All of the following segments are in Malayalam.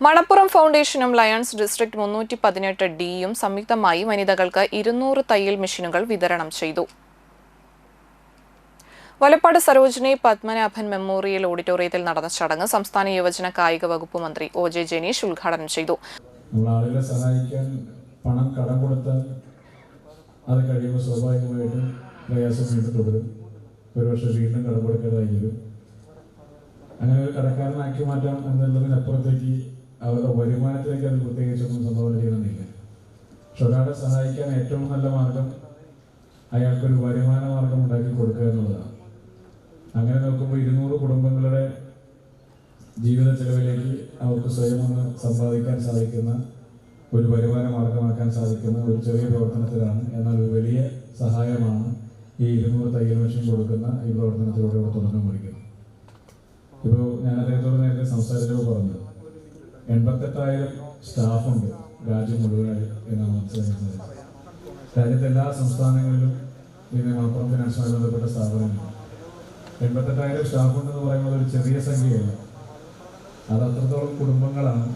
മണപ്പുറം ഫൗണ്ടേഷനും ലയൺസ് ഡിസ്ട്രിക്ട് 318 ഡിയും സംയുക്തമായി വനിതകൾക്ക് 200 തയ്യൽ മെഷീനുകൾ വിതരണം ചെയ്തു. വലപ്പാട് സരോജിനി പത്മനാഭൻ മെമ്മോറിയൽ ഓഡിറ്റോറിയത്തിൽ നടന്ന ചടങ്ങ് സംസ്ഥാന യുവജന കായിക വകുപ്പ് മന്ത്രി ഒ.ജെ. ജനീഷ് ഉദ്ഘാടനം ചെയ്തു. ആളുകളെ സഹായിക്കാൻ പണം കടം കൊടുത്താൽ അത് കഴിയുമ്പോൾ സ്വാഭാവികമായിട്ടും പ്രയാസം വീണ്ടും തുടരും. ഒരു വർഷം വീണ്ടും കടം കൊടുക്കേണ്ടതായി വരും. അങ്ങനെ ഒരു കടക്കാരനാക്കി മാറ്റാം എന്നുള്ളതിനപ്പുറത്തേക്ക് അവരുടെ വരുമാനത്തിലേക്ക് അത് പ്രത്യേകിച്ചൊന്നും സംഭാവന ചെയ്യുന്നില്ല. പക്ഷെ ഒരാളെ സഹായിക്കാൻ ഏറ്റവും നല്ല മാർഗം അയാൾക്കൊരു വരുമാന മാർഗം ഉണ്ടാക്കി കൊടുക്കുക എന്നുള്ളതാണ്. അങ്ങനെ നോക്കുമ്പോൾ 200 കുടുംബങ്ങളുടെ ജീവിത ചെലവിലേക്ക് അവർക്ക് സ്വയം ഒന്ന് സമ്പാദിക്കാൻ സാധിക്കുന്ന ഒരു വരുമാന മാർഗമാക്കാൻ സാധിക്കുന്ന ഒരു ചെറിയ പ്രവർത്തനത്തിലാണ്. എന്നാൽ ഒരു വലിയ സഹായമാണ് ഈ 200 തയ്യൽ മെഷീൻ കൊടുക്കുന്ന ഈ പ്രവർത്തനത്തിലൂടെ ഇവിടെ തുടങ്ങാൻ പഠിക്കുന്നത്. ഇപ്പോൾ ഞാൻ അദ്ദേഹത്തോട് നേരത്തെ സംസാരിച്ചപ്പോൾ പറഞ്ഞത് 88,000 സ്റ്റാഫുണ്ട് രാജ്യം മുഴുവനായി എന്നാണ് മനസ്സിലാക്കുന്നത്. രാജ്യത്തെ എല്ലാ സംസ്ഥാനങ്ങളിലും ഇന്ന് മലപ്പുറം ഫിനാൻസുമായി ബന്ധപ്പെട്ട സ്ഥാപനങ്ങൾ 88,000 സ്റ്റാഫുണ്ടെന്ന് പറയുന്നത് ഒരു ചെറിയ സംഖ്യയല്ല. അത് അത്രത്തോളം കുടുംബങ്ങളാണ്,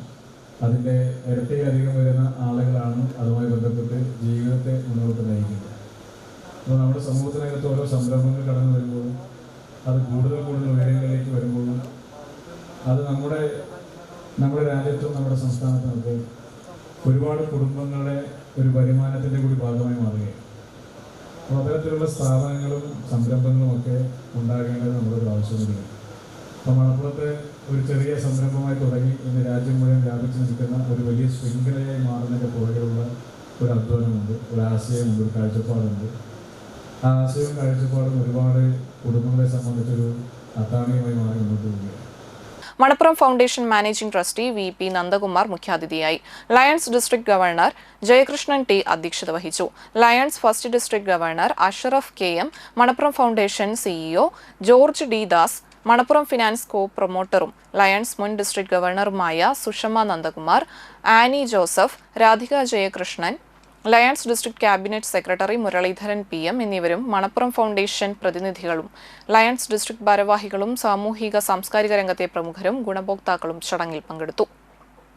അതിൻ്റെ ഇരട്ടിയിലധികം വരുന്ന ആളുകളാണ് അതുമായി ബന്ധപ്പെട്ട് ജീവിതത്തെ മുന്നോട്ട് നയിക്കുന്നത്. അപ്പോൾ നമ്മുടെ സമൂഹത്തിനകത്ത് ഓരോ സംരംഭങ്ങൾ കടന്നു വരുമ്പോഴും അത് കൂടുതൽ ഉയരങ്ങളിലേക്ക് വരുമ്പോഴും അത് നമ്മുടെ രാജ്യത്തും നമ്മുടെ സംസ്ഥാനത്തുമൊക്കെ ഒരുപാട് കുടുംബങ്ങളുടെ ഒരു വരുമാനത്തിൻ്റെ കൂടി ഭാഗമായി മാറുകയാണ്. അപ്പോൾ അത്തരത്തിലുള്ള സ്ഥാപനങ്ങളും സംരംഭങ്ങളും ഒക്കെ ഉണ്ടാകേണ്ടത് നമ്മുടെ ഒരു ആവശ്യമാണ്. അപ്പോൾ മലപ്പുറത്തെ ഒരു ചെറിയ സംരംഭമായി തുടങ്ങി ഇന്ന് രാജ്യം മുഴുവൻ വ്യാപിച്ചു നിൽക്കുന്ന ഒരു വലിയ ശൃംഖലയായി മാറുന്നതിൻ്റെ പുറകിലുള്ള ഒരു അധ്വാനമുണ്ട്, ഒരു ആശയമുണ്ട്, ഒരു കാഴ്ചപ്പാടുണ്ട്. ആ ആശയവും കാഴ്ചപ്പാടും ഒരുപാട് കുടുംബങ്ങളെ സംബന്ധിച്ചൊരു അത്താണിയുമായി മാറി മുന്നോട്ട് പോവുകയാണ്. Manappuram foundation managing trustee V P. Nandakumar മുഖ്യാതിഥിയായി. Lions district governor Jayakrishnan T അധ്യക്ഷത വഹിച്ചു. Lions first district governor Ashraf K M, Manappuram foundation CEO George D Das, Manappuram finance co പ്രൊമോട്ടറും ലയൺസ് മുൻ ഡിസ്ട്രിക്ട് ഗവർണറുമായ Sushama Nandakumar, Annie Joseph, Radhika Jayakrishnan, Lions district cabinet secretary Muraleedharan P M എന്നിവരും മണപ്പുറം ഫൗണ്ടേഷൻ പ്രതിനിധികളും ലയൺസ് ഡിസ്ട്രിക്ട് ഭാരവാഹികളും സാമൂഹിക സാംസ്കാരിക രംഗത്തെ പ്രമുഖരും ഗുണഭോക്താക്കളും ചടങ്ങിൽ പങ്കെടുത്തു.